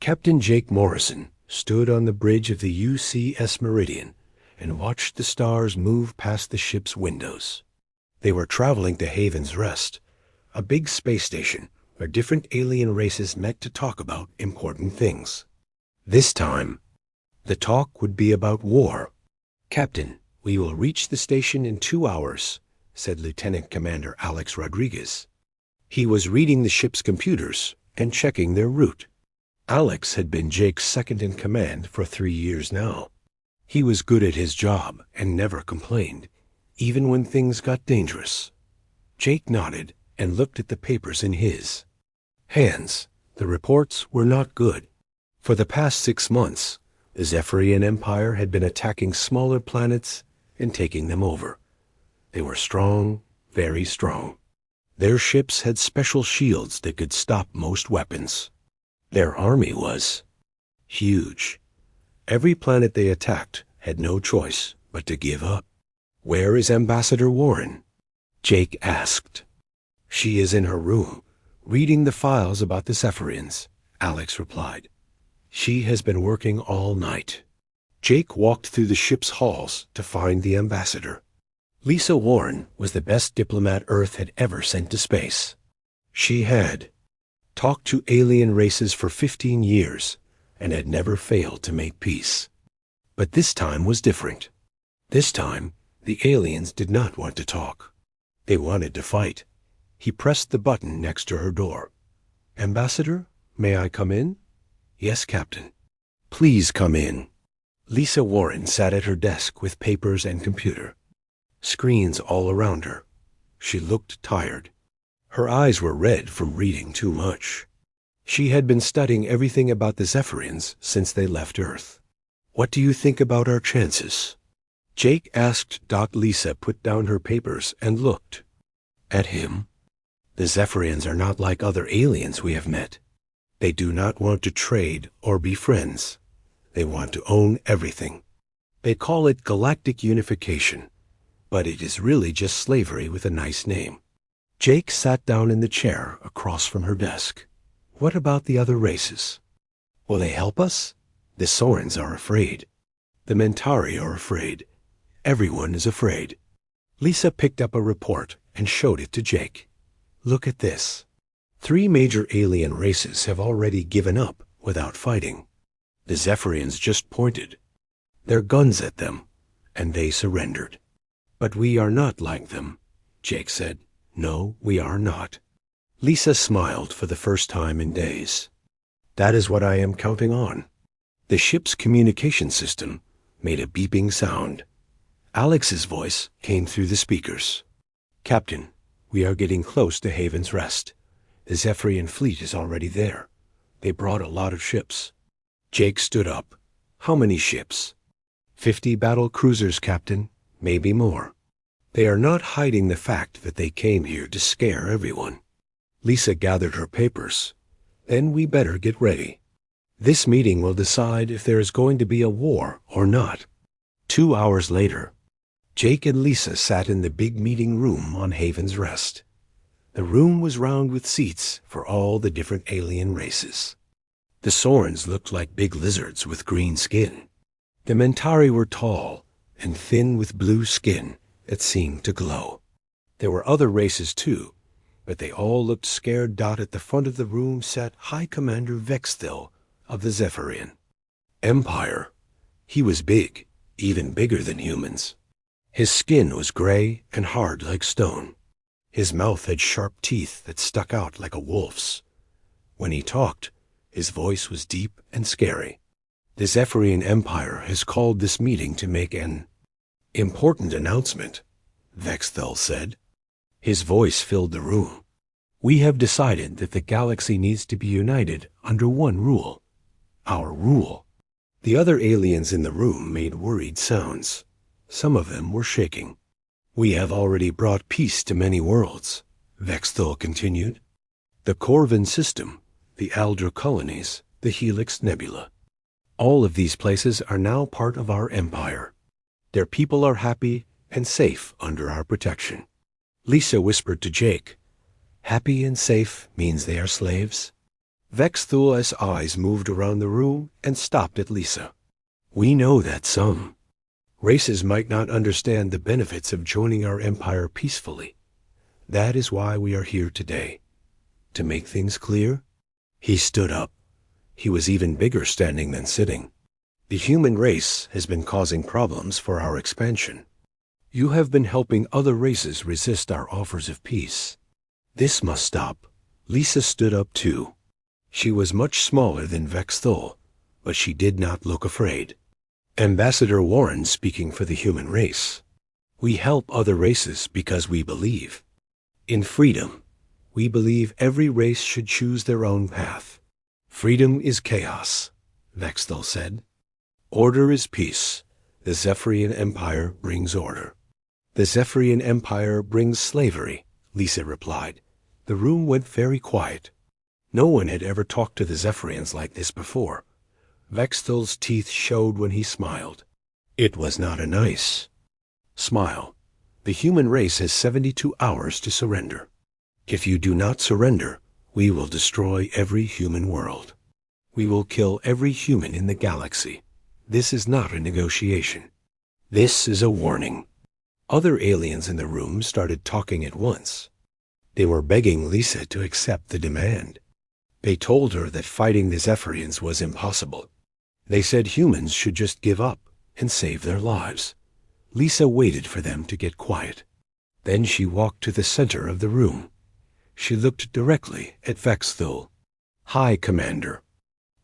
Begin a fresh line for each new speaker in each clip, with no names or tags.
Captain Jake Morrison stood on the bridge of the UCS Meridian and watched the stars move past the ship's windows. They were traveling to Haven's Rest, a big space station where different alien races met to talk about important things. This time, the talk would be about war. "Captain, we will reach the station in 2 hours," said Lieutenant Commander Alex Rodriguez. He was reading the ship's computers and checking their route. Alex had been Jake's second-in-command for 3 years now. He was good at his job and never complained, even when things got dangerous. Jake nodded and looked at the papers in his hands. The reports were not good. For the past 6 months, the Zephyrian Empire had been attacking smaller planets and taking them over. They were strong, very strong. Their ships had special shields that could stop most weapons. Their army was huge. Every planet they attacked had no choice but to give up. "Where is Ambassador Warren?" Jake asked. "She is in her room, reading the files about the Zephyrians," Alex replied. "She has been working all night." Jake walked through the ship's halls to find the ambassador. Lisa Warren was the best diplomat Earth had ever sent to space. She had talked to alien races for 15 years and had never failed to make peace. But this time was different. This time, the aliens did not want to talk. They wanted to fight. He pressed the button next to her door. "Ambassador, may I come in?" "Yes, Captain." "Please come in." Lisa Warren sat at her desk with papers and computer. Screens all around her. She looked tired. Her eyes were red from reading too much. She had been studying everything about the Zephyrians since they left Earth. "What do you think about our chances?" Jake asked. Lisa put down her papers and looked at him. "The Zephyrians are not like other aliens we have met. They do not want to trade or be friends. They want to own everything. They call it galactic unification, but it is really just slavery with a nice name." Jake sat down in the chair across from her desk. "What about the other races? Will they help us?" "The Sorens are afraid. The Mentari are afraid. Everyone is afraid." Lisa picked up a report and showed it to Jake. "Look at this. 3 major alien races have already given up without fighting. The Zephyrians just pointed their guns at them, and they surrendered." "But we are not like them," Jake said. "No, we are not." Lisa smiled for the first time in days. "That is what I am counting on." The ship's communication system made a beeping sound. Alex's voice came through the speakers. "Captain, we are getting close to Haven's Rest. The Zephyrian fleet is already there. They brought a lot of ships." Jake stood up. "How many ships?" 50 battle cruisers, Captain. Maybe more. They are not hiding the fact that they came here to scare everyone." Lisa gathered her papers. "Then we better get ready. This meeting will decide if there is going to be a war or not." 2 hours later, Jake and Lisa sat in the big meeting room on Haven's Rest. The room was round with seats for all the different alien races. The Sorens looked like big lizards with green skin. The Mentari were tall and thin with blue skin that seemed to glow. There were other races too, but they all looked scared. At the front of the room sat High Commander Vexthil of the Zephyrian Empire. He was big, even bigger than humans. His skin was gray and hard like stone. His mouth had sharp teeth that stuck out like a wolf's. When he talked, his voice was deep and scary. "The Zephyrian Empire has called this meeting to make an important announcement," Vexthel said. His voice filled the room. "We have decided that the galaxy needs to be united under one rule. Our rule." The other aliens in the room made worried sounds. Some of them were shaking. "We have already brought peace to many worlds," Vexthel continued. "The Corvin system, the Aldra colonies, the Helix Nebula. All of these places are now part of our empire. Their people are happy and safe under our protection." Lisa whispered to Jake, "Happy and safe means they are slaves?" Vexthul's eyes moved around the room and stopped at Lisa. We know that some races might not understand the benefits of joining our empire peacefully. That is why we are here today. To make things clear, he stood up. He was even bigger standing than sitting. The human race has been causing problems for our expansion. You have been helping other races resist our offers of peace. This must stop. Lisa stood up too. She was much smaller than Vexthul, but she did not look afraid. Ambassador Warren speaking for the human race. We help other races because we believe in freedom. We believe every race should choose their own path. Freedom is chaos, Vexthul said. Order is peace. The Zephyrian Empire brings order. The Zephyrian Empire brings slavery, Lisa replied. The room went very quiet. No one had ever talked to the Zephyrians like this before. Vexthul's teeth showed when he smiled. It was not a nice smile. The human race has 72 hours to surrender. If you do not surrender, we will destroy every human world. We will kill every human in the galaxy. This is not a negotiation. This is a warning. Other aliens in the room started talking at once. They were begging Lisa to accept the demand. They told her that fighting the Zephyrians was impossible. They said humans should just give up and save their lives. Lisa waited for them to get quiet. Then she walked to the center of the room. She looked directly at Vexthul. High Commander,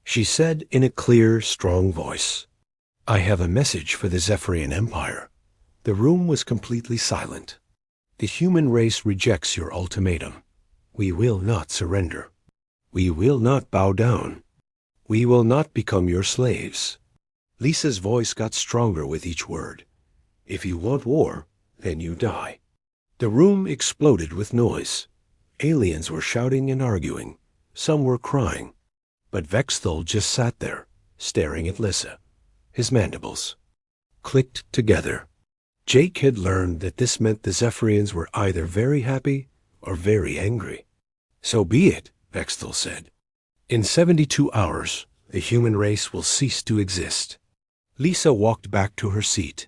she said in a clear, strong voice. I have a message for the Zephyrian Empire. The room was completely silent. The human race rejects your ultimatum. We will not surrender. We will not bow down. We will not become your slaves. Lisa's voice got stronger with each word. If you want war, then you die. The room exploded with noise. Aliens were shouting and arguing. Some were crying. But Vexthul just sat there, staring at Lisa. His mandibles clicked together. Jake had learned that this meant the Zephyrians were either very happy or very angry. So be it, Vexthul said. In 72 hours, the human race will cease to exist. Lisa walked back to her seat.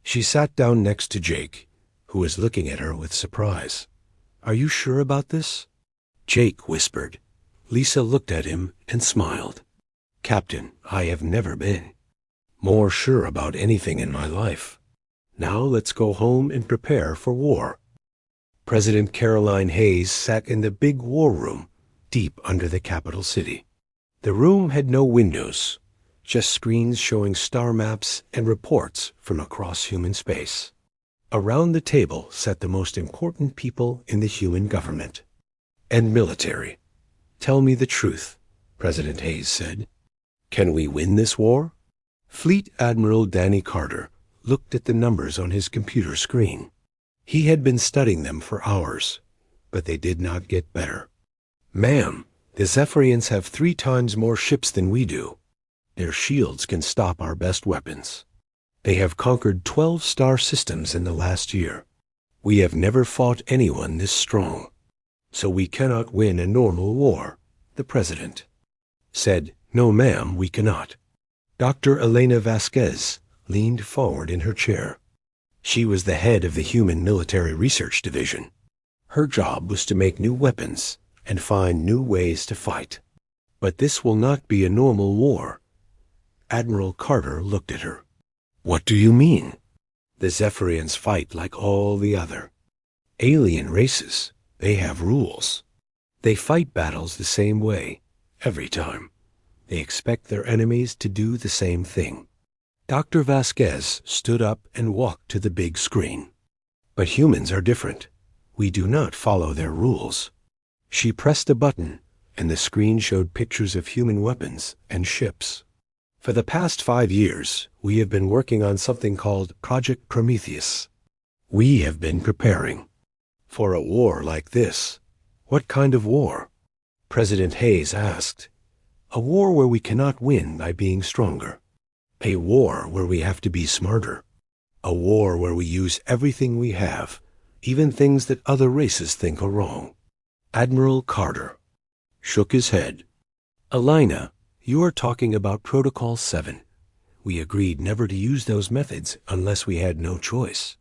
She sat down next to Jake, who was looking at her with surprise. Are you sure about this? Jake whispered. Lisa looked at him and smiled. Captain, I have never been more sure about anything in my life. Now let's go home and prepare for war. President Caroline Hayes sat in the big war room, deep under the capital city. The room had no windows, just screens showing star maps and reports from across human space. Around the table sat the most important people in the human government and military. Tell me the truth, President Hayes said. Can we win this war? Fleet Admiral Danny Carter looked at the numbers on his computer screen. He had been studying them for hours, but they did not get better. Ma'am, the Zephyrians have 3 times more ships than we do. Their shields can stop our best weapons. They have conquered 12 star systems in the last year. We have never fought anyone this strong. So we cannot win a normal war, the president said. No, ma'am, we cannot. Dr. Elena Vasquez leaned forward in her chair. She was the head of the Human Military Research Division. Her job was to make new weapons and find new ways to fight. But this will not be a normal war. Admiral Carter looked at her. What do you mean? The Zephyrians fight like all the other alien races. They have rules. They fight battles the same way, every time. They expect their enemies to do the same thing. Dr. Vasquez stood up and walked to the big screen. But humans are different. We do not follow their rules. She pressed a button, and the screen showed pictures of human weapons and ships. For the past 5 years, we have been working on something called Project Prometheus. We have been preparing for a war like this. What kind of war? President Hayes asked. A war where we cannot win by being stronger. A war where we have to be smarter. A war where we use everything we have, even things that other races think are wrong. Admiral Carter shook his head. Alina, you are talking about Protocol 7. We agreed never to use those methods unless we had no choice.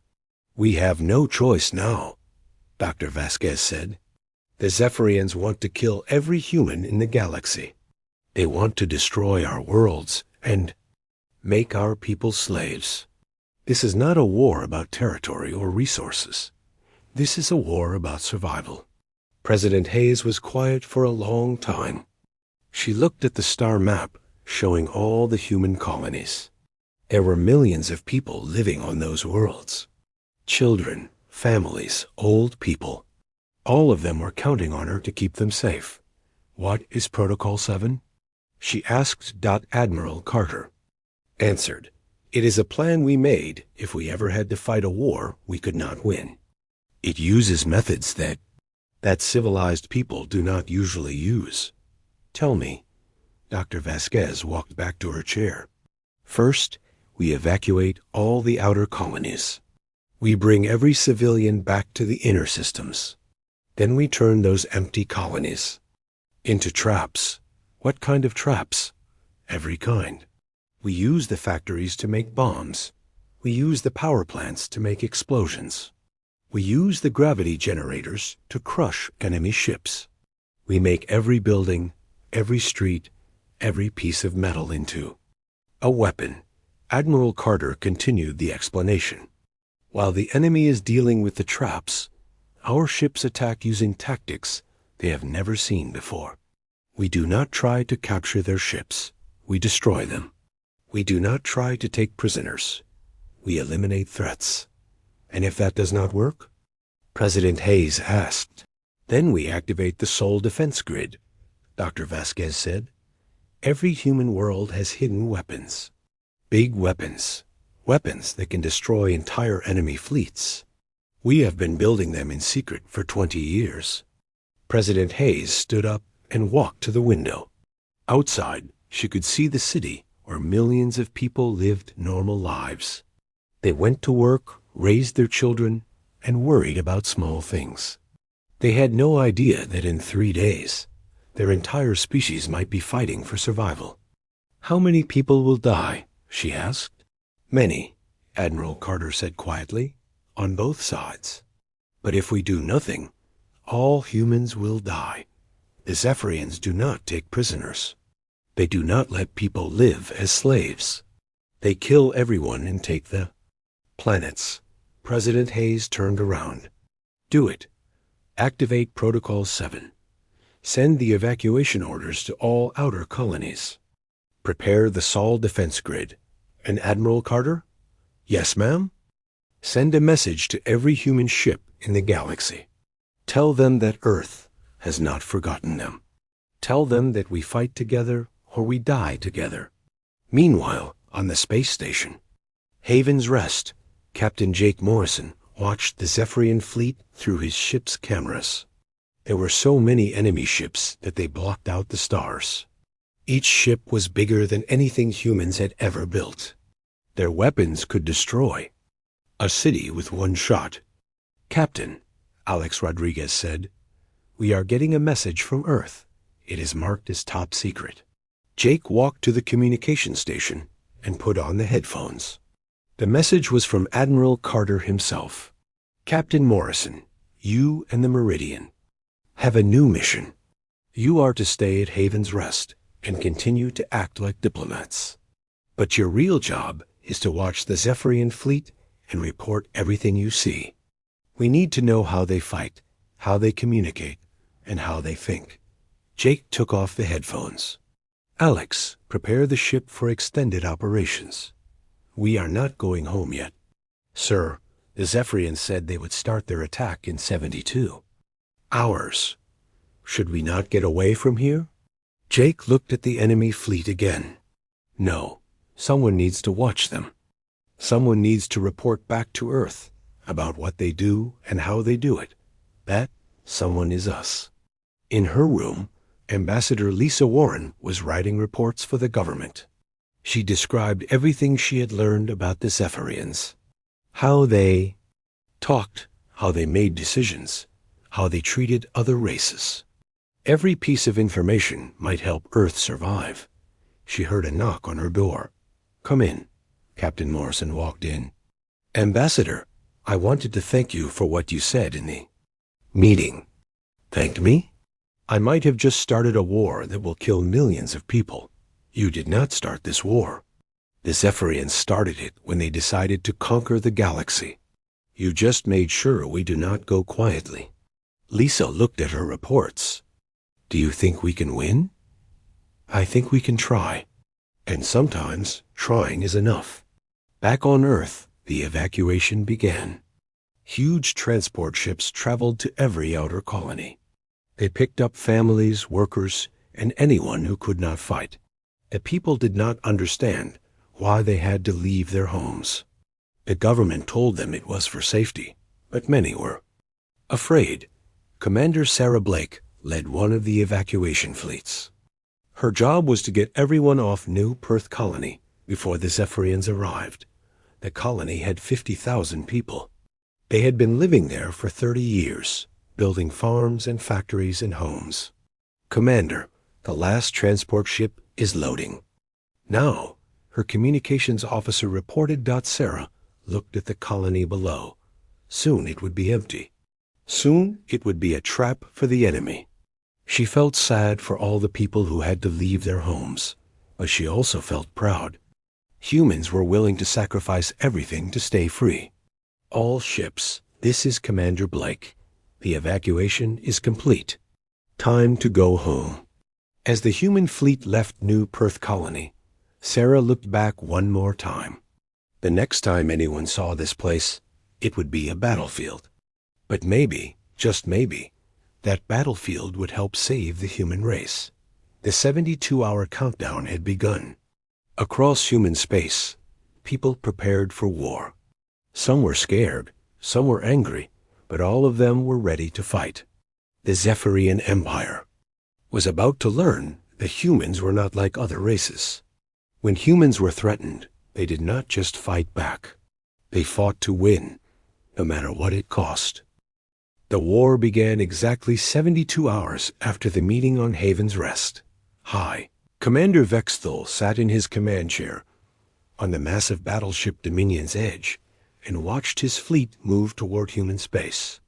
We have no choice now, Dr. Vasquez said. The Zephyrians want to kill every human in the galaxy. They want to destroy our worlds and make our people slaves. This is not a war about territory or resources. This is a war about survival. President Hayes was quiet for a long time. She looked at the star map showing all the human colonies. There were millions of people living on those worlds. Children, families, old people. All of them were counting on her to keep them safe. What is Protocol 7? She asked Admiral Carter. Answered, it is a plan we made if we ever had to fight a war we could not win. It uses methods that civilized people do not usually use. Tell me. Dr. Vasquez walked back to her chair. First, we evacuate all the outer colonies. We bring every civilian back to the inner systems. Then we turn those empty colonies into traps. What kind of traps? Every kind. We use the factories to make bombs. We use the power plants to make explosions. We use the gravity generators to crush enemy ships. We make every building, every street, every piece of metal into a weapon. Admiral Carter continued the explanation. While the enemy is dealing with the traps, our ships attack using tactics they have never seen before. We do not try to capture their ships. We destroy them. We do not try to take prisoners. We eliminate threats. And if that does not work? President Hayes asked. Then we activate the Soul Defense Grid, Dr. Vasquez said. Every human world has hidden weapons. Big weapons. Weapons that can destroy entire enemy fleets. We have been building them in secret for 20 years. President Hayes stood up and walked to the window. Outside, she could see the city where millions of people lived normal lives. They went to work, raised their children, and worried about small things. They had no idea that in 3 days, their entire species might be fighting for survival. How many people will die? She asked. Many, Admiral Carter said quietly, on both sides. But if we do nothing, all humans will die. The Zephyrians do not take prisoners. They do not let people live as slaves. They kill everyone and take the planets. President Hayes turned around. Do it. Activate Protocol 7. Send the evacuation orders to all outer colonies. Prepare the Sol Defense Grid. And Admiral Carter? Yes, ma'am? Send a message to every human ship in the galaxy. Tell them that Earth has not forgotten them. Tell them that we fight together or we die together. Meanwhile, on the space station, Haven's Rest, Captain Jake Morrison watched the Zephyrian fleet through his ship's cameras. There were so many enemy ships that they blocked out the stars. Each ship was bigger than anything humans had ever built. Their weapons could destroy a city with one shot. Captain, Alex Rodriguez said, we are getting a message from Earth. It is marked as top secret. Jake walked to the communication station and put on the headphones. The message was from Admiral Carter himself. Captain Morrison, you and the Meridian have a new mission. You are to stay at Haven's Rest and continue to act like diplomats. But your real job is to watch the Zephyrian fleet and report everything you see. We need to know how they fight, how they communicate, and how they think. Jake took off the headphones. Alex, prepare the ship for extended operations. We are not going home yet. Sir, the Zephyrians said they would start their attack in 72 hours. Should we not get away from here? Jake looked at the enemy fleet again. No, someone needs to watch them. Someone needs to report back to Earth about what they do and how they do it. That someone is us. In her room, Ambassador Lisa Warren was writing reports for the government. She described everything she had learned about the Zephyrians. How they talked, how they made decisions, how they treated other races. Every piece of information might help Earth survive. She heard a knock on her door. "Come in." Captain Morrison walked in. "Ambassador, I wanted to thank you for what you said in the meeting." "Thanked me?" "I might have just started a war that will kill millions of people. You did not start this war. The Zephyrians started it when they decided to conquer the galaxy. You just made sure we do not go quietly." Lisa looked at her reports. "Do you think we can win?" "I think we can try. And sometimes trying is enough." Back on Earth, the evacuation began. Huge transport ships traveled to every outer colony. They picked up families, workers, and anyone who could not fight. The people did not understand why they had to leave their homes. The government told them it was for safety, but many were afraid. Commander Sarah Blake led one of the evacuation fleets. Her job was to get everyone off New Perth Colony before the Zephyrians arrived. The colony had 50,000 people. They had been living there for 30 years, building farms and factories and homes. "Commander, the last transport ship is loading." Now, her communications officer reported. Sarah looked at the colony below. Soon it would be empty. Soon it would be a trap for the enemy. She felt sad for all the people who had to leave their homes, but she also felt proud. Humans were willing to sacrifice everything to stay free. "All ships, this is Commander Blake. The evacuation is complete. Time to go home." As the human fleet left New Perth Colony, Sarah looked back one more time. The next time anyone saw this place, it would be a battlefield. But maybe, just maybe, that battlefield would help save the human race. The 72-hour countdown had begun. Across human space, people prepared for war. Some were scared, some were angry, but all of them were ready to fight. The Zephyrian Empire was about to learn that humans were not like other races. When humans were threatened, they did not just fight back. They fought to win, no matter what it cost. The war began exactly 72 hours after the meeting on Haven's Rest. High, Commander Vexthal sat in his command chair on the massive battleship Dominion's edge and watched his fleet move toward human space.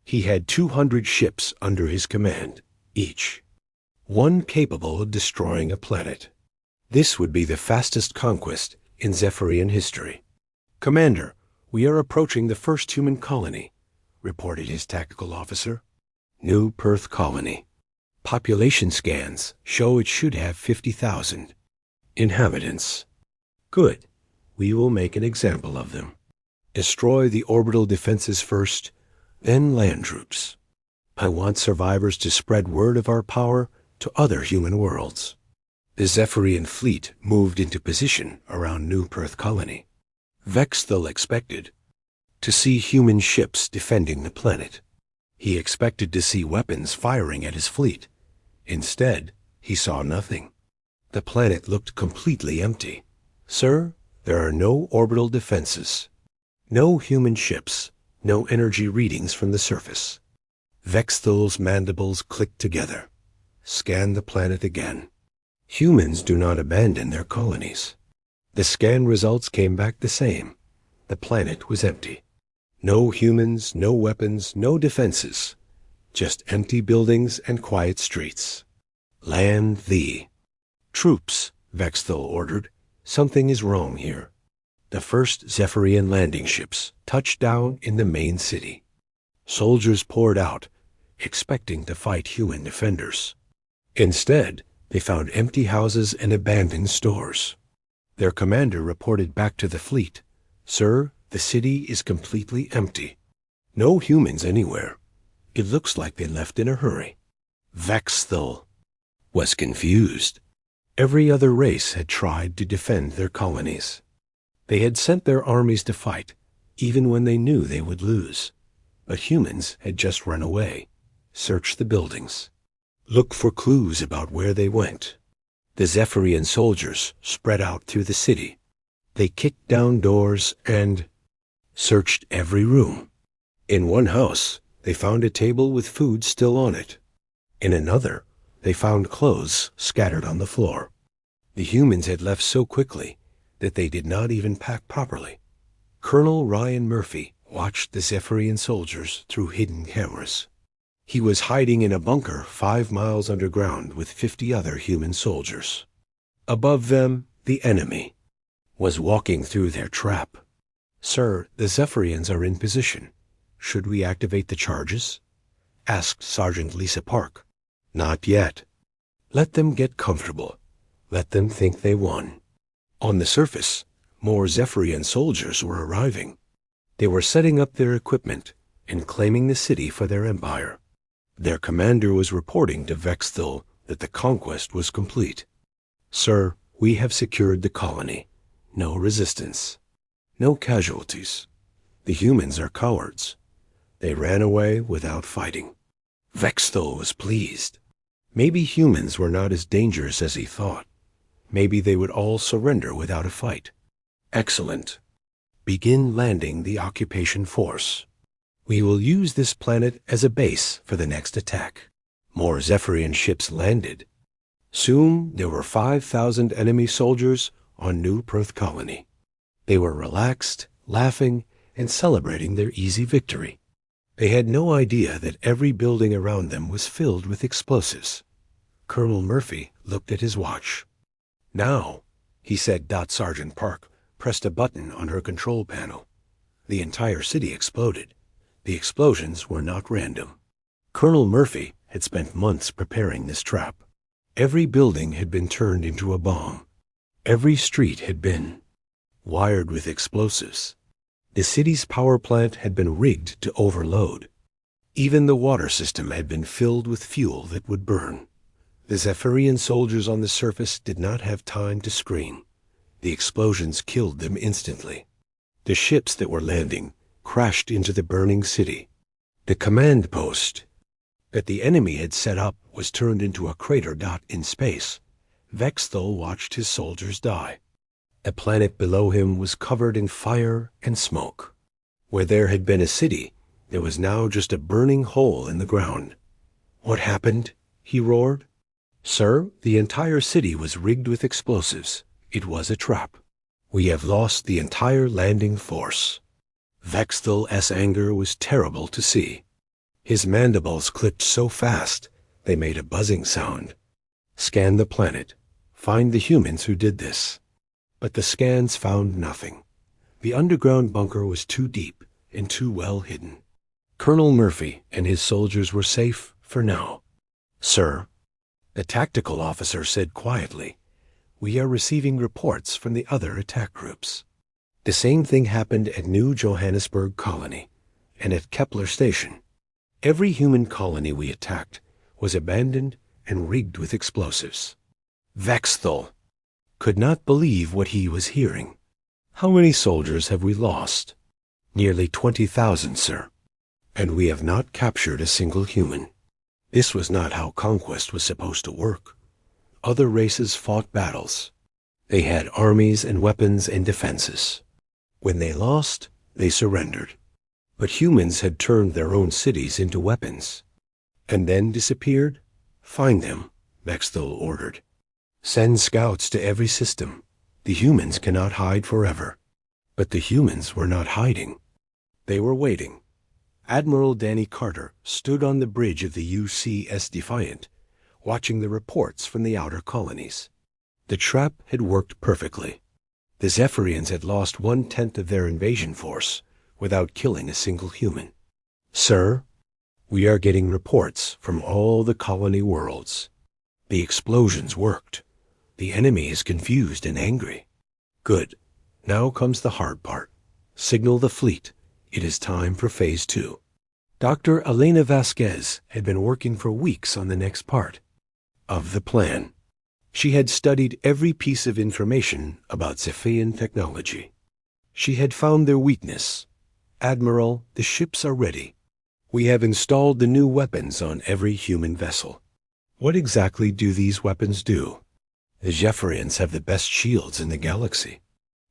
He had 200 ships under his command, each one capable of destroying a planet. This would be the fastest conquest in Zephyrian history. "Commander, we are approaching the first human colony," reported his tactical officer. "New Perth Colony. Population scans show it should have 50,000 inhabitants." "Good. We will make an example of them. Destroy the orbital defenses first, then land troops. I want survivors to spread word of our power to other human worlds." The Zephyrian fleet moved into position around New Perth Colony. Vexthal expected to see human ships defending the planet. He expected to see weapons firing at his fleet. Instead, he saw nothing. The planet looked completely empty. "Sir, there are no orbital defenses. No human ships, no energy readings from the surface." Vexthal's mandibles clicked together. Scan the planet again. Humans do not abandon their colonies. The scan results came back the same. The planet was empty. No humans, no weapons, no defenses. Just empty buildings and quiet streets. "Land thee." "Troops," Vexthal ordered. "Something is wrong here." The first Zephyrian landing ships touched down in the main city. Soldiers poured out, expecting to fight human defenders. Instead, they found empty houses and abandoned stores. Their commander reported back to the fleet, "Sir, the city is completely empty. No humans anywhere. It looks like they left in a hurry." Vexthal was confused. Every other race had tried to defend their colonies. They had sent their armies to fight, even when they knew they would lose. But humans had just run away, searched the buildings, looked for clues about where they went. The Zephyrian soldiers spread out through the city. They kicked down doors and searched every room. In one house, they found a table with food still on it. In another, They found clothes scattered on the floor. The humans had left so quickly that they did not even pack properly. Colonel Ryan Murphy watched the Zephyrian soldiers through hidden cameras. He was hiding in a bunker 5 miles underground with 50 other human soldiers. Above them, the enemy was walking through their trap. "Sir, the Zephyrians are in position. Should we activate the charges?" asked Sergeant Lisa Park. "Not yet. Let them get comfortable. Let them think they won." On the surface, more Zephyrian soldiers were arriving. They were setting up their equipment and claiming the city for their empire. Their commander was reporting to Vexthul that the conquest was complete. "Sir, we have secured the colony. No resistance. No casualties. The humans are cowards. They ran away without fighting." Vexthul was pleased. Maybe humans were not as dangerous as he thought. Maybe they would all surrender without a fight. "Excellent. Begin landing the occupation force. We will use this planet as a base for the next attack." More Zephyrian ships landed. Soon there were 5,000 enemy soldiers on New Perth Colony. They were relaxed, laughing, and celebrating their easy victory. They had no idea that every building around them was filled with explosives. Colonel Murphy looked at his watch. "Now," he said. Sergeant Park pressed a button on her control panel. The entire city exploded. The explosions were not random. Colonel Murphy had spent months preparing this trap. Every building had been turned into a bomb. Every street had been wired with explosives. The city's power plant had been rigged to overload. Even the water system had been filled with fuel that would burn. The Zephyrian soldiers on the surface did not have time to scream. The explosions killed them instantly. The ships that were landing crashed into the burning city. The command post that the enemy had set up was turned into a crater dot in space. Vexthul watched his soldiers die. The planet below him was covered in fire and smoke. Where there had been a city, there was now just a burning hole in the ground. "What happened?" he roared. "Sir, the entire city was rigged with explosives. It was a trap. We have lost the entire landing force." Vexthul's anger was terrible to see. His mandibles clicked so fast they made a buzzing sound. "Scan the planet. Find the humans who did this." But the scans found nothing. The underground bunker was too deep and too well hidden. Colonel Murphy and his soldiers were safe for now. "Sir," the tactical officer said quietly, "we are receiving reports from the other attack groups." The same thing happened at New Johannesburg Colony and at Kepler Station. Every human colony we attacked was abandoned and rigged with explosives. Vexthul could not believe what he was hearing. "How many soldiers have we lost?" "Nearly 20,000, sir. And we have not captured a single human." This was not how conquest was supposed to work. Other races fought battles. They had armies and weapons and defenses. When they lost, they surrendered. But humans had turned their own cities into weapons. "And then disappeared? Find them," Vexthul ordered. "Send scouts to every system. The humans cannot hide forever." But the humans were not hiding. They were waiting. Admiral Danny Carter stood on the bridge of the UCS Defiant, watching the reports from the outer colonies. The trap had worked perfectly. The Zephyrians had lost 1/10 of their invasion force without killing a single human. "Sir, we are getting reports from all the colony worlds. The explosions worked. The enemy is confused and angry." "Good. Now comes the hard part. Signal the fleet. It is time for Phase 2. Dr. Elena Vasquez had been working for weeks on the next part of the plan. She had studied every piece of information about Zephyrian technology. She had found their weakness. "Admiral, the ships are ready. We have installed the new weapons on every human vessel." "What exactly do these weapons do?" "The Zephyrians have the best shields in the galaxy.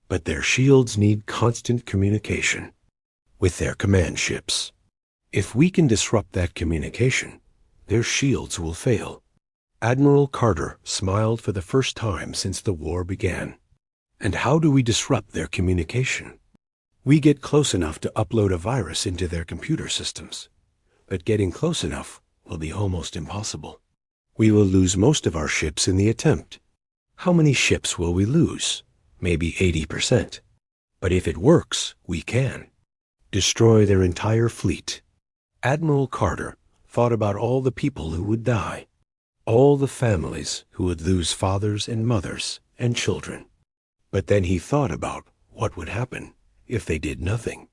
But their shields need constant communication with their command ships. If we can disrupt that communication, their shields will fail. Admiral Carter smiled for the first time since the war began. And how do we disrupt their communication? We get close enough to upload a virus into their computer systems, but getting close enough will be almost impossible. We will lose most of our ships in the attempt. How many ships will we lose? Maybe 80%. But if it works, we can destroy their entire fleet. Admiral Carter thought about all the people who would die, all the families who would lose fathers and mothers and children. But then he thought about what would happen if they did nothing.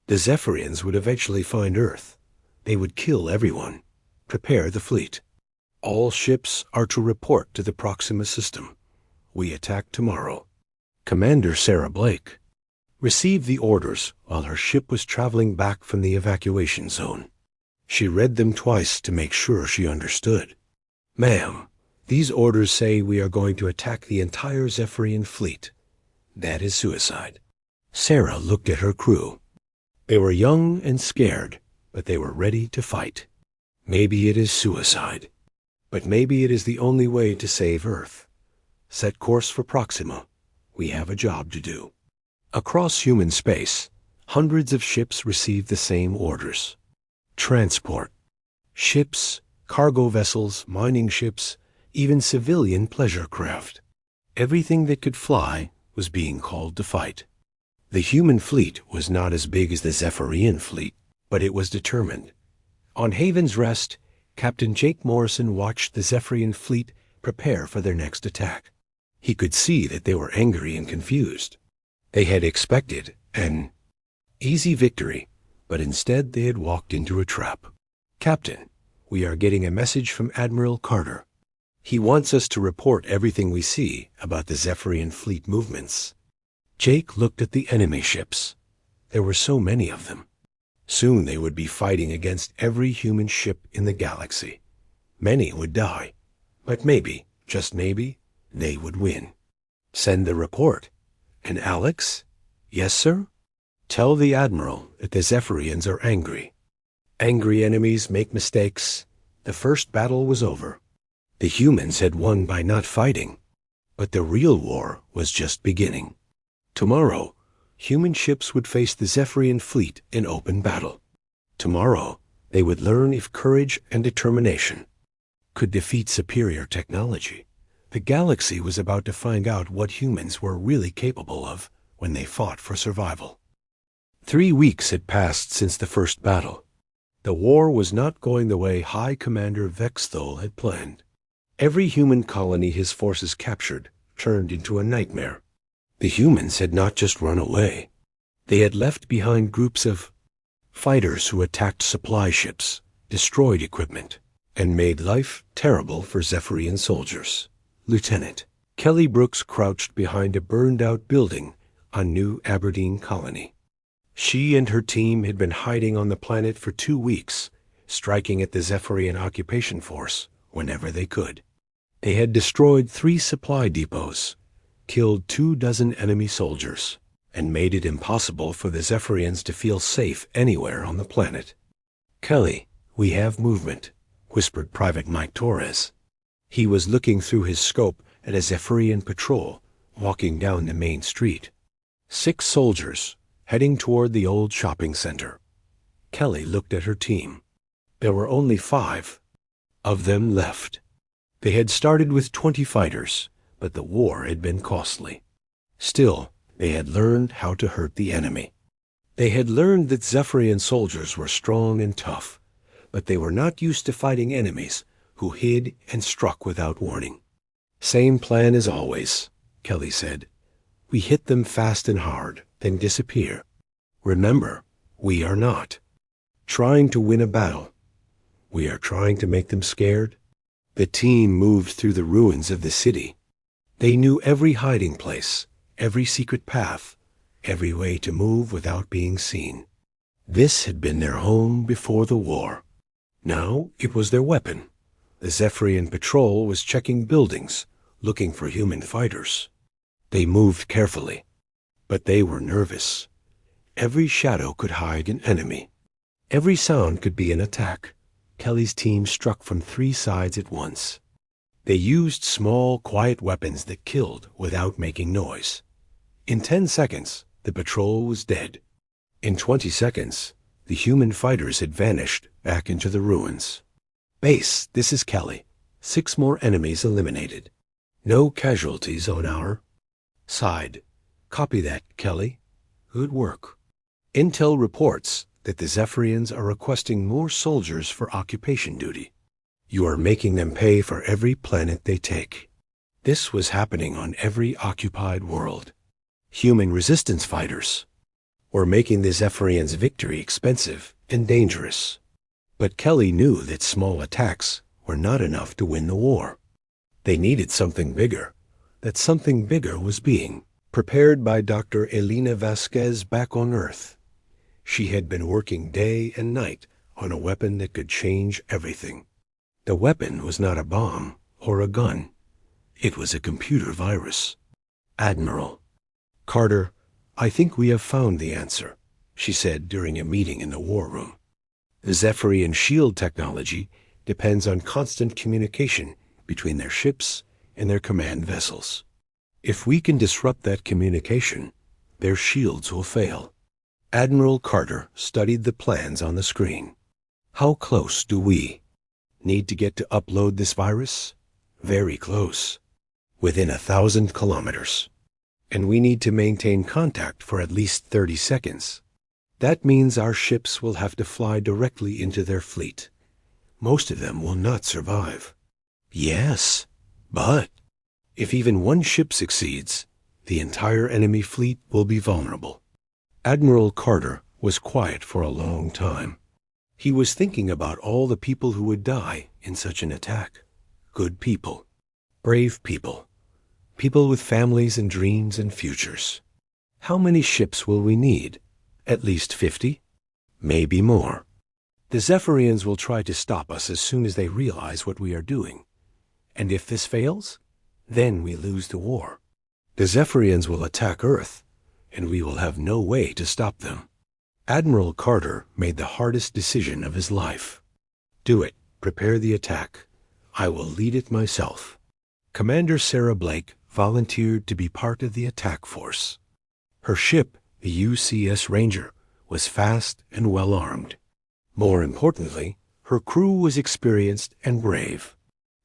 The Zephyrians would eventually find Earth. They would kill everyone. Prepare the fleet. All ships are to report to the Proxima system. We attack tomorrow. Commander Sarah Blake received the orders while her ship was traveling back from the evacuation zone. She read them twice to make sure she understood. Ma'am, these orders say we are going to attack the entire Zephyrian fleet. That is suicide. Sarah looked at her crew. They were young and scared, but they were ready to fight. Maybe it is suicide, but maybe it is the only way to save Earth. Set course for Proxima. We have a job to do. Across human space, hundreds of ships received the same orders. Transport. Ships, cargo vessels, mining ships, even civilian pleasure craft. Everything that could fly was being called to fight. The human fleet was not as big as the Zephyrian fleet, but it was determined. On Haven's Rest, Captain Jake Morrison watched the Zephyrian fleet prepare for their next attack. He could see that they were angry and confused. They had expected an easy victory, but instead they had walked into a trap. Captain, we are getting a message from Admiral Carter. He wants us to report everything we see about the Zephyrian fleet movements. Jake looked at the enemy ships. There were so many of them. Soon they would be fighting against every human ship in the galaxy. Many would die, but maybe, just maybe, they would win. Send the report. And Alex? Yes, sir? Tell the Admiral that the Zephyrians are angry. Angry enemies make mistakes. The first battle was over. The humans had won by not fighting, but the real war was just beginning. Tomorrow, human ships would face the Zephyrian fleet in open battle. Tomorrow, they would learn if courage and determination could defeat superior technology. The galaxy was about to find out what humans were really capable of when they fought for survival. 3 weeks had passed since the first battle. The war was not going the way High Commander Vexthol had planned. Every human colony his forces captured turned into a nightmare. The humans had not just run away. They had left behind groups of fighters who attacked supply ships, destroyed equipment, and made life terrible for Zephyrian soldiers. Lieutenant Kelly Brooks crouched behind a burned-out building on New Aberdeen Colony. She and her team had been hiding on the planet for 2 weeks, striking at the Zephyrian occupation force whenever they could. They had destroyed 3 supply depots, killed 24 enemy soldiers, and made it impossible for the Zephyrians to feel safe anywhere on the planet. Kelly, we have movement, whispered Private Mike Torres. He was looking through his scope at a Zephyrian patrol walking down the main street. 6 soldiers heading toward the old shopping center. Kelly looked at her team. There were only 5 of them left. They had started with 20 fighters, but the war had been costly. Still, they had learned how to hurt the enemy. They had learned that Zephyrian soldiers were strong and tough, but they were not used to fighting enemies who hid and struck without warning. Same plan as always, Kelly said. We hit them fast and hard, then disappear. Remember, we are not trying to win a battle. We are trying to make them scared. The team moved through the ruins of the city. They knew every hiding place, every secret path, every way to move without being seen. This had been their home before the war. Now it was their weapon. The Zephyrian patrol was checking buildings, looking for human fighters. They moved carefully, but they were nervous. Every shadow could hide an enemy. Every sound could be an attack. Kelly's team struck from 3 sides at once. They used small, quiet weapons that killed without making noise. In 10 seconds, the patrol was dead. In 20 seconds, the human fighters had vanished back into the ruins. Base, this is Kelly. 6 more enemies eliminated. No casualties on our side. Copy that, Kelly. Good work. Intel reports that the Zephyrians are requesting more soldiers for occupation duty. You are making them pay for every planet they take. This was happening on every occupied world. Human resistance fighters were making the Zephyrians' victory expensive and dangerous. But Kelly knew that small attacks were not enough to win the war. They needed something bigger. That something bigger was being prepared by Dr. Elena Vasquez back on Earth. She had been working day and night on a weapon that could change everything. The weapon was not a bomb or a gun. It was a computer virus. Admiral Carter, I think we have found the answer, she said during a meeting in the war room. The Zephyrian shield technology depends on constant communication between their ships and their command vessels. If we can disrupt that communication, their shields will fail. Admiral Carter studied the plans on the screen. How close do we need to get to upload this virus? Very close. Within 1,000 kilometers. And we need to maintain contact for at least 30 seconds. That means our ships will have to fly directly into their fleet. Most of them will not survive. Yes, but if even one ship succeeds, the entire enemy fleet will be vulnerable. Admiral Carter was quiet for a long time. He was thinking about all the people who would die in such an attack. Good people. Brave people. People with families and dreams and futures. How many ships will we need? At least 50? Maybe more. The Zephyrians will try to stop us as soon as they realize what we are doing. And if this fails, then we lose the war. The Zephyrians will attack Earth, and we will have no way to stop them. Admiral Carter made the hardest decision of his life. Do it. Prepare the attack. I will lead it myself. Commander Sarah Blake volunteered to be part of the attack force. Her ship, the UCS Ranger, was fast and well armed. More importantly, her crew was experienced and brave.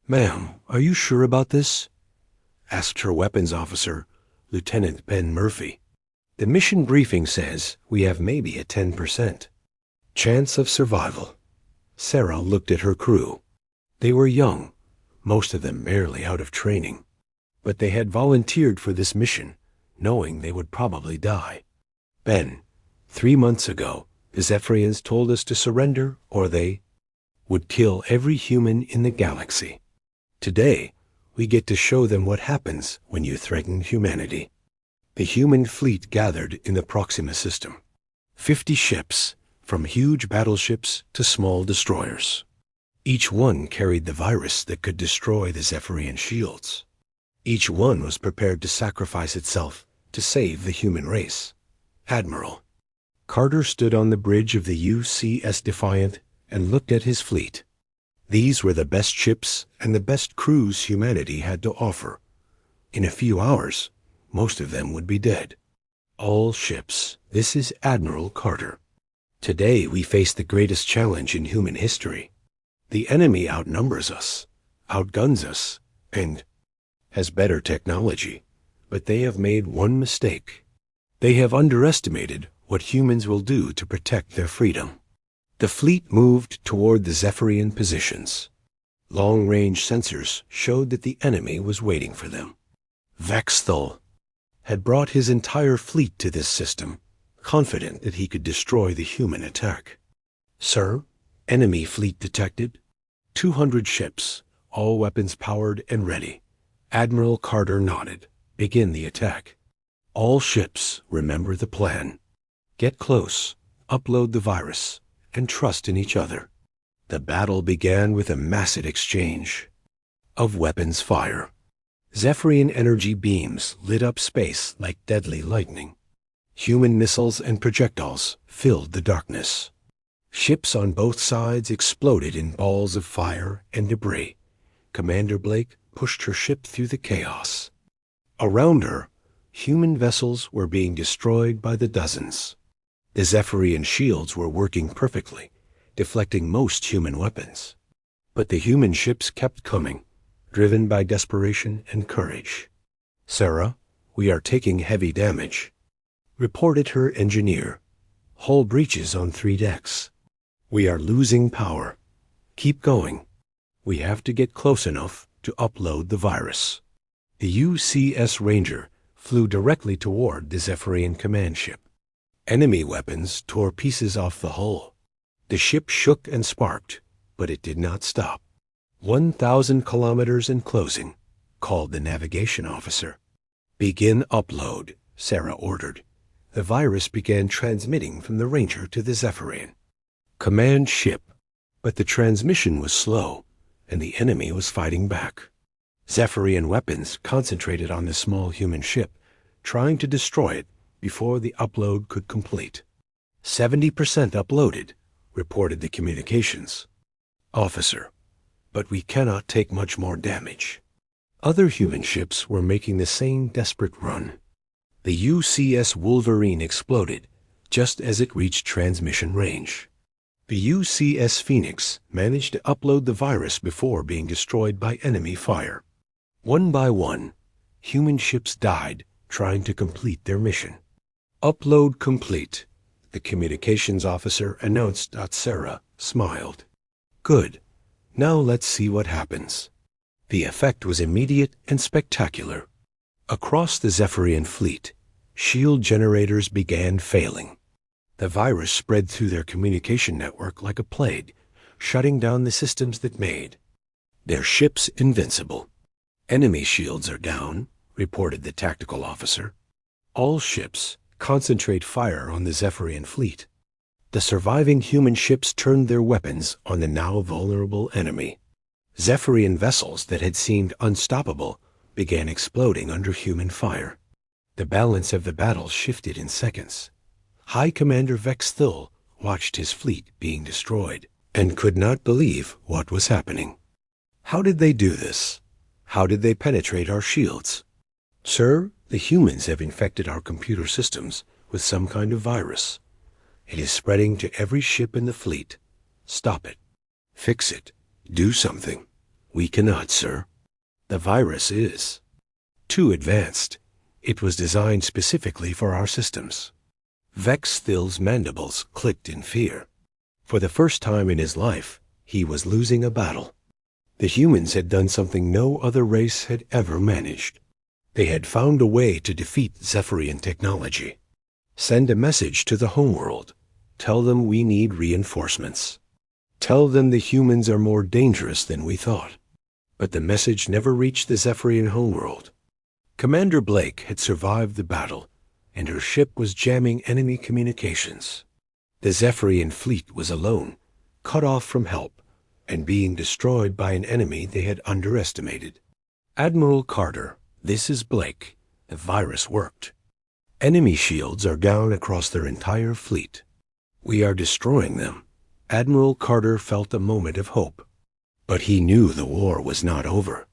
Ma'am, are you sure about this? Asked her weapons officer, Lieutenant Ben Murphy. The mission briefing says we have maybe a 10% chance of survival. Sarah looked at her crew. They were young, most of them barely out of training. But they had volunteered for this mission, knowing they would probably die. Ben, 3 months ago, the Zephyrians told us to surrender or they would kill every human in the galaxy. Today, we get to show them what happens when you threaten humanity. The human fleet gathered in the Proxima system. 50 ships, from huge battleships to small destroyers. Each one carried the virus that could destroy the Zephyrian shields. Each one was prepared to sacrifice itself to save the human race. Admiral Carter stood on the bridge of the UCS Defiant and looked at his fleet. These were the best ships and the best crews humanity had to offer. In a few hours, most of them would be dead. All ships. This is Admiral Carter. Today we face the greatest challenge in human history. The enemy outnumbers us, outguns us, and has better technology. But they have made one mistake. They have underestimated what humans will do to protect their freedom. The fleet moved toward the Zephyrian positions. Long-range sensors showed that the enemy was waiting for them. Vexthal had brought his entire fleet to this system, confident that he could destroy the human attack. Sir, enemy fleet detected. 200 ships, all weapons powered and ready. Admiral Carter nodded. Begin the attack. All ships, remember the plan. Get close, upload the virus, and trust in each other. The battle began with a massive exchange of weapons fire. Zephyrian energy beams lit up space like deadly lightning. Human missiles and projectiles filled the darkness. Ships on both sides exploded in balls of fire and debris. Commander Blake pushed her ship through the chaos. Around her, human vessels were being destroyed by the dozens. The Zephyrian shields were working perfectly, deflecting most human weapons. But the human ships kept coming, driven by desperation and courage. "Sarah, we are taking heavy damage," reported her engineer. "Hull breaches on 3 decks. We are losing power. Keep going. We have to get close enough to upload the virus." The UCS Ranger flew directly toward the Zephyrian command ship. Enemy weapons tore pieces off the hull. The ship shook and sparked, but it did not stop. 1,000 kilometers in closing, called the navigation officer. "Begin upload," Sarah ordered. The virus began transmitting from the Ranger to the Zephyrian. Command ship. But the transmission was slow, and the enemy was fighting back. Zephyrian weapons concentrated on the small human ship, trying to destroy it before the upload could complete. 70% uploaded, reported the communications officer, but we cannot take much more damage. Other human ships were making the same desperate run. The UCS Wolverine exploded just as it reached transmission range. The UCS Phoenix managed to upload the virus before being destroyed by enemy fire. One by one, human ships died trying to complete their mission. "Upload complete," the communications officer announced. Sarah smiled. "Good. Now let's see what happens." The effect was immediate and spectacular. Across the Zephyrian fleet, shield generators began failing. The virus spread through their communication network like a plague, shutting down the systems that made their ships invincible. "Enemy shields are down," reported the tactical officer. "All ships concentrate fire on the Zephyrian fleet." The surviving human ships turned their weapons on the now vulnerable enemy. Zephyrian vessels that had seemed unstoppable began exploding under human fire. The balance of the battle shifted in seconds. High Commander Vex Thill watched his fleet being destroyed and could not believe what was happening. "How did they do this? How did they penetrate our shields?" "Sir, the humans have infected our computer systems with some kind of virus. It is spreading to every ship in the fleet. Stop it. Fix it. Do something." "We cannot, sir. The virus is too advanced. It was designed specifically for our systems." Vex Thill's mandibles clicked in fear. For the first time in his life, he was losing a battle. The humans had done something no other race had ever managed. They had found a way to defeat Zephyrian technology. Send a message to the homeworld. Tell them we need reinforcements. Tell them the humans are more dangerous than we thought. But the message never reached the Zephyrian homeworld. Commander Blake had survived the battle, and her ship was jamming enemy communications. The Zephyrian fleet was alone, cut off from help, and being destroyed by an enemy they had underestimated. "Admiral Carter, this is Blake. The virus worked. Enemy shields are down across their entire fleet. We are destroying them." Admiral Carter felt a moment of hope. But he knew the war was not over.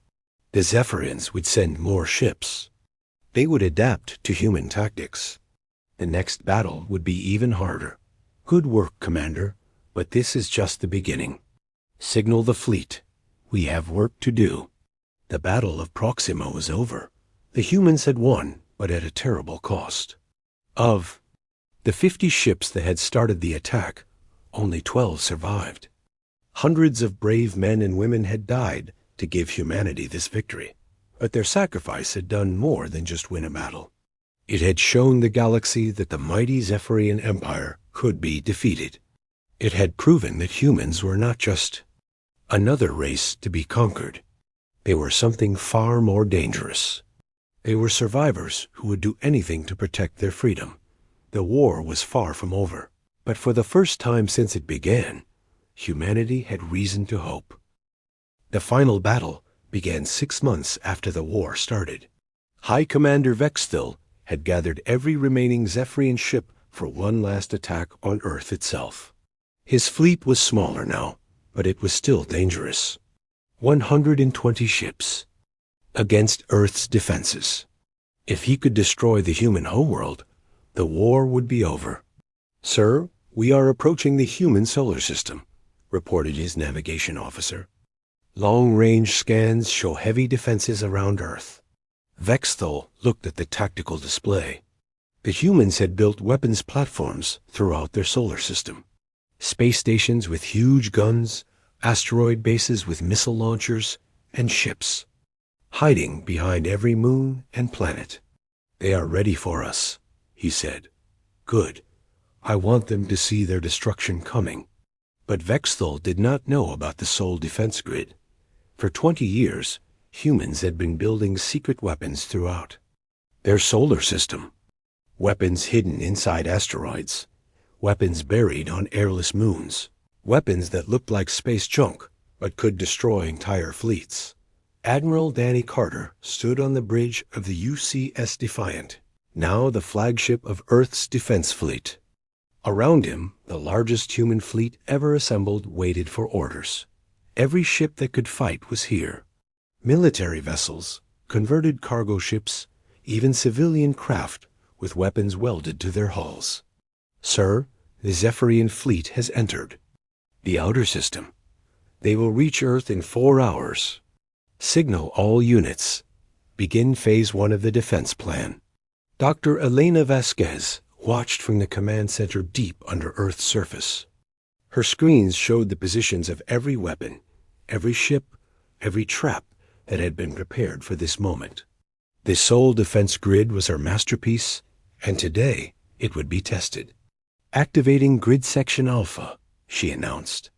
The Zephyrians would send more ships. They would adapt to human tactics. The next battle would be even harder. "Good work, Commander, but this is just the beginning. Signal the fleet. We have work to do." The Battle of Proxima was over. The humans had won, but at a terrible cost. Of the 50 ships that had started the attack, only 12 survived. Hundreds of brave men and women had died to give humanity this victory. But their sacrifice had done more than just win a battle. It had shown the galaxy that the mighty Zephyrian Empire could be defeated. It had proven that humans were not just another race to be conquered. They were something far more dangerous. They were survivors who would do anything to protect their freedom. The war was far from over, but for the first time since it began, humanity had reason to hope. The final battle began 6 months after the war started. High Commander Vex Thill had gathered every remaining Zephyrian ship for one last attack on Earth itself. His fleet was smaller now, but it was still dangerous. 120 ships, against Earth's defenses. If he could destroy the human homeworld, the war would be over. "Sir, we are approaching the human solar system," reported his navigation officer. "Long-range scans show heavy defenses around Earth." Vexthal looked at the tactical display. The humans had built weapons platforms throughout their solar system. Space stations with huge guns, asteroid bases with missile launchers, and ships, hiding behind every moon and planet. "They are ready for us," he said. "Good. I want them to see their destruction coming." But Vexthal did not know about the Sol defense grid. For 20 years, humans had been building secret weapons throughout their solar system. Weapons hidden inside asteroids, weapons buried on airless moons, weapons that looked like space junk but could destroy entire fleets. Admiral Danny Carter stood on the bridge of the UCS Defiant, now the flagship of Earth's defense fleet. Around him, the largest human fleet ever assembled waited for orders. Every ship that could fight was here. Military vessels, converted cargo ships, even civilian craft with weapons welded to their hulls. "Sir, the Zephyrian fleet has entered the outer system. They will reach Earth in 4 hours. Signal all units. Begin Phase 1 of the defense plan." Dr. Elena Vasquez watched from the command center deep under Earth's surface. Her screens showed the positions of every weapon, every ship, every trap that had been prepared for this moment. The Sol defense grid was her masterpiece, and today it would be tested. "Activating Grid Section Alpha," she announced.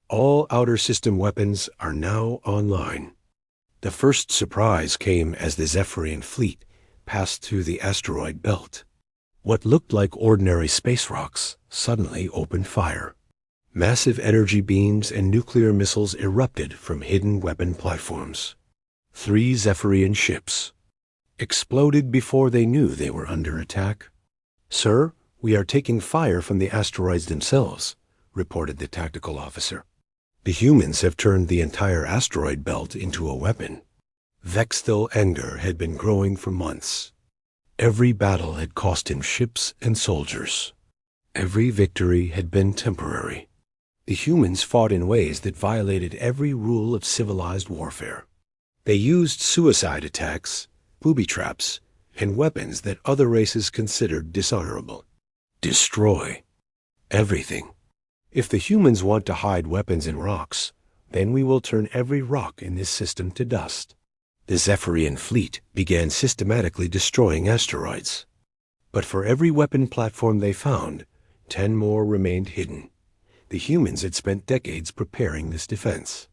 "All outer system weapons are now online." The first surprise came as the Zephyrian fleet passed through the asteroid belt. What looked like ordinary space rocks suddenly opened fire. Massive energy beams and nuclear missiles erupted from hidden weapon platforms. 3 Zephyrian ships exploded before they knew they were under attack. "Sir, we are taking fire from the asteroids themselves," reported the tactical officer. "The humans have turned the entire asteroid belt into a weapon." Vexthal anger had been growing for months. Every battle had cost him ships and soldiers. Every victory had been temporary. The humans fought in ways that violated every rule of civilized warfare. They used suicide attacks, booby traps, and weapons that other races considered dishonorable. Destroy everything. If the humans want to hide weapons in rocks, then we will turn every rock in this system to dust. The Zephyrian fleet began systematically destroying asteroids. But for every weapon platform they found, 10 more remained hidden. The humans had spent decades preparing this defense.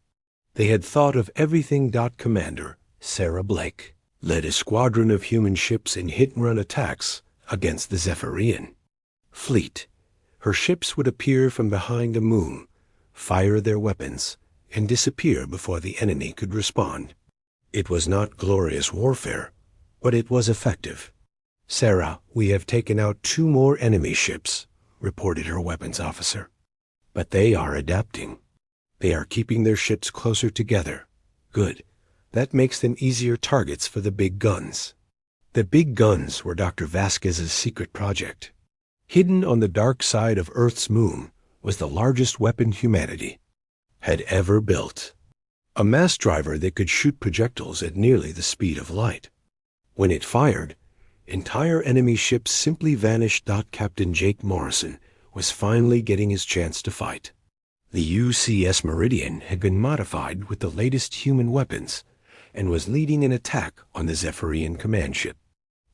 They had thought of everything. Commander Sarah Blake led a squadron of human ships in hit-and-run attacks against the Zephyrian fleet. Her ships would appear from behind a moon, fire their weapons, and disappear before the enemy could respond. It was not glorious warfare, but it was effective. "Sarah, we have taken out 2 more enemy ships," reported her weapons officer. "But they are adapting. They are keeping their ships closer together." "Good. That makes them easier targets for the big guns." The big guns were Dr. Vasquez's secret project. Hidden on the dark side of Earth's moon was the largest weapon humanity had ever built. A mass driver that could shoot projectiles at nearly the speed of light. When it fired, entire enemy ships simply vanished. Captain Jake Morrison was finally getting his chance to fight. The UCS Meridian had been modified with the latest human weapons and was leading an attack on the Zephyrian command ship.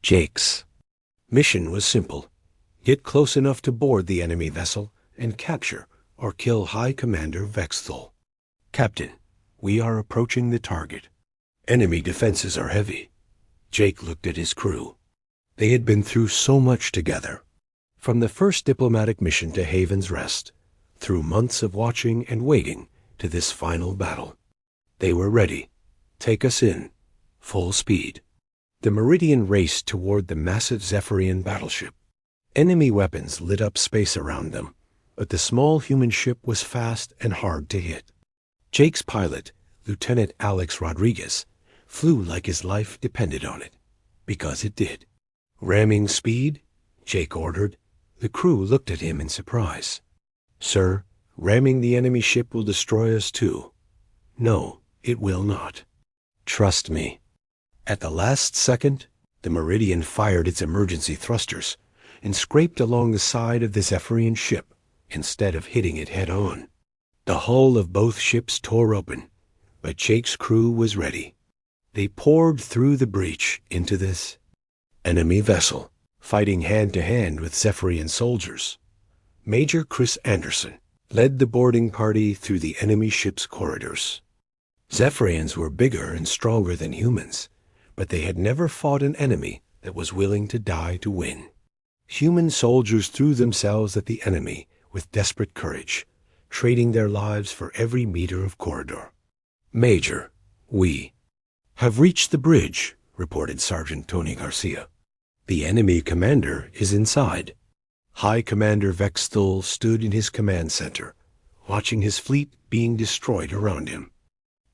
Jake's mission was simple: get close enough to board the enemy vessel and capture or kill High Commander Vexthal. "Captain, we are approaching the target. Enemy defenses are heavy." Jake looked at his crew. They had been through so much together. From the first diplomatic mission to Haven's Rest, through months of watching and waiting to this final battle. They were ready. "Take us in. Full speed." The Meridian raced toward the massive Zephyrian battleship. Enemy weapons lit up space around them, but the small human ship was fast and hard to hit. Jake's pilot, Lieutenant Alex Rodriguez, flew like his life depended on it, because it did. Ramming speed, Jake ordered. The crew looked at him in surprise. Sir, ramming the enemy ship will destroy us too. No, it will not. Trust me. At the last second, the Meridian fired its emergency thrusters and scraped along the side of the Zephyrian ship instead of hitting it head-on. The hull of both ships tore open, but Jake's crew was ready. They poured through the breach into this enemy vessel, fighting hand-to-hand with Zephyrian soldiers. Major Chris Anderson led the boarding party through the enemy ship's corridors. Zephyrians were bigger and stronger than humans, but they had never fought an enemy that was willing to die to win. Human soldiers threw themselves at the enemy with desperate courage, trading their lives for every meter of corridor. Major, we have reached the bridge, reported Sergeant Tony Garcia. The enemy commander is inside. High Commander Vexthul stood in his command center, watching his fleet being destroyed around him.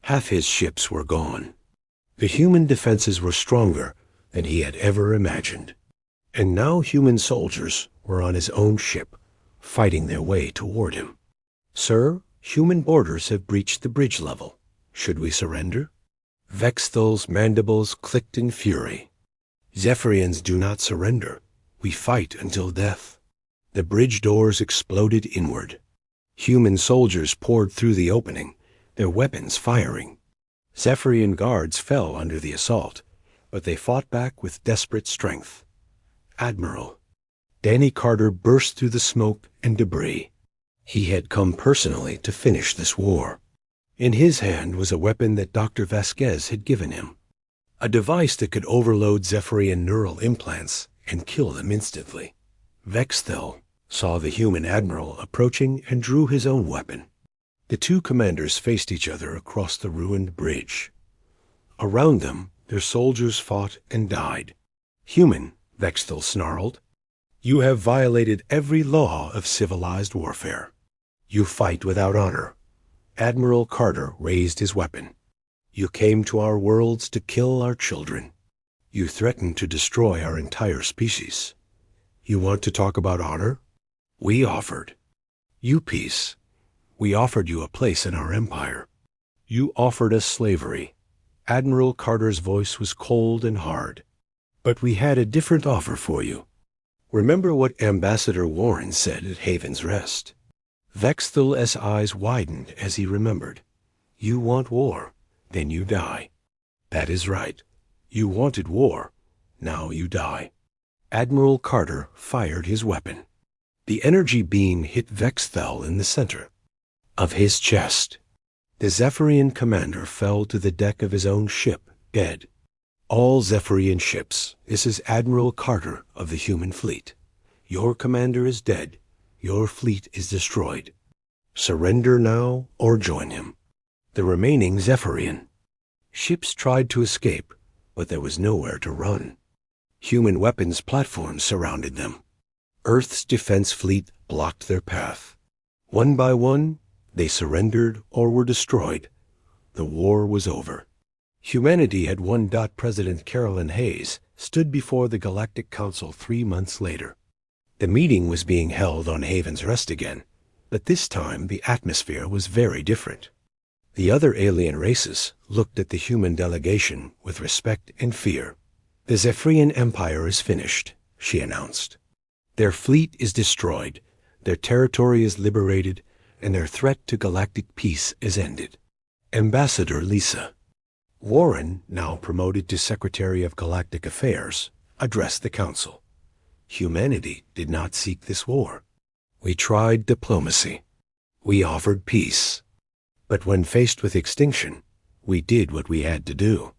Half his ships were gone. The human defenses were stronger than he had ever imagined. And now human soldiers were on his own ship, fighting their way toward him. Sir, human boarders have breached the bridge level. Should we surrender? Vexthul's mandibles clicked in fury. Zephyrians do not surrender. We fight until death. The bridge doors exploded inward. Human soldiers poured through the opening, their weapons firing. Zephyrian guards fell under the assault, but they fought back with desperate strength. Admiral, Danny Carter burst through the smoke and debris. He had come personally to finish this war. In his hand was a weapon that Dr. Vasquez had given him, a device that could overload Zephyrian neural implants and kill them instantly. Vexthul saw the human admiral approaching and drew his own weapon. The two commanders faced each other across the ruined bridge. Around them, their soldiers fought and died. Human, Vexthul snarled, you have violated every law of civilized warfare. You fight without honor. Admiral Carter raised his weapon. You came to our worlds to kill our children. You threatened to destroy our entire species. You want to talk about honor? We offered. You peace. We offered you a place in our empire. You offered us slavery. Admiral Carter's voice was cold and hard. But we had a different offer for you. Remember what Ambassador Warren said at Haven's Rest. Vexthul's eyes widened as he remembered. You want war, then you die. That is right. You wanted war, now you die. Admiral Carter fired his weapon. The energy beam hit Vexthul in the center of his chest. The Zephyrian commander fell to the deck of his own ship, dead. All Zephyrian ships, this is Admiral Carter of the human fleet. Your commander is dead. Your fleet is destroyed. Surrender now or join him. The remaining Zephyrian ships tried to escape, but there was nowhere to run. Human weapons platforms surrounded them. Earth's defense fleet blocked their path. One by one, they surrendered or were destroyed. The war was over. Humanity had won. President Carolyn Hayes stood before the Galactic Council 3 months later. The meeting was being held on Haven's Rest again, but this time the atmosphere was very different. The other alien races looked at the human delegation with respect and fear. The Zephyrian Empire is finished, she announced. Their fleet is destroyed, their territory is liberated, and their threat to galactic peace is ended. Ambassador Lisa Warren, now promoted to Secretary of Galactic Affairs, addressed the Council. Humanity did not seek this war. We tried diplomacy. We offered peace. But when faced with extinction, we did what we had to do.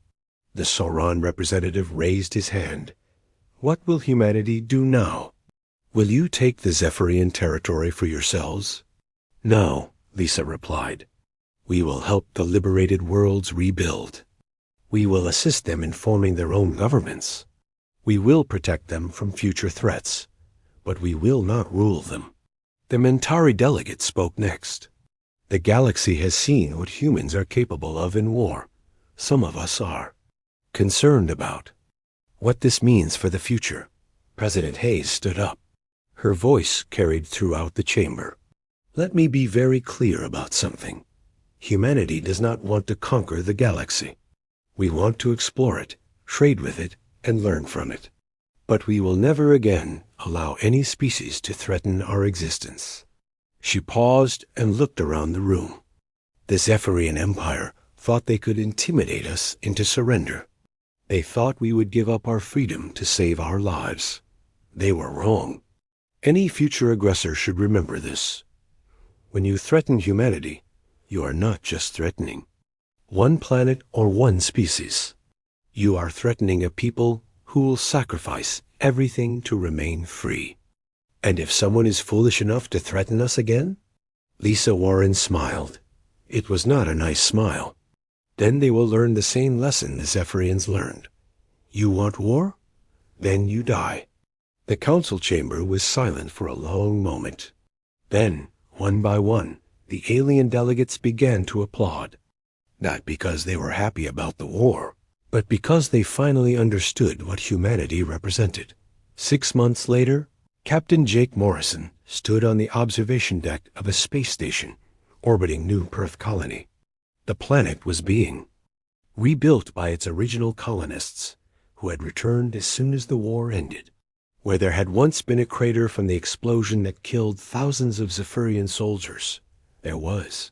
The Sauron representative raised his hand. What will humanity do now? Will you take the Zephyrian territory for yourselves? No, Lisa replied. We will help the liberated worlds rebuild. We will assist them in forming their own governments. We will protect them from future threats, but we will not rule them. The Mentari delegate spoke next. The galaxy has seen what humans are capable of in war. Some of us are. concerned about what this means for the future. President Hayes stood up. Her voice carried throughout the chamber. Let me be very clear about something. Humanity does not want to conquer the galaxy. We want to explore it, trade with it, and learn from it. But we will never again allow any species to threaten our existence. She paused and looked around the room. The Zephyrian Empire thought they could intimidate us into surrender. They thought we would give up our freedom to save our lives. They were wrong. Any future aggressor should remember this. When you threaten humanity, you are not just threatening one planet or one species. You are threatening a people who will sacrifice everything to remain free. And if someone is foolish enough to threaten us again? Lisa Warren smiled. It was not a nice smile. Then they will learn the same lesson the Zephyrians learned. You want war? Then you die. The council chamber was silent for a long moment. Then, one by one, the alien delegates began to applaud. Not because they were happy about the war, but because they finally understood what humanity represented. 6 months later, Captain Jake Morrison stood on the observation deck of a space station orbiting New Perth Colony. The planet was being rebuilt by its original colonists, who had returned as soon as the war ended. Where there had once been a crater from the explosion that killed thousands of Zephyrian soldiers, there was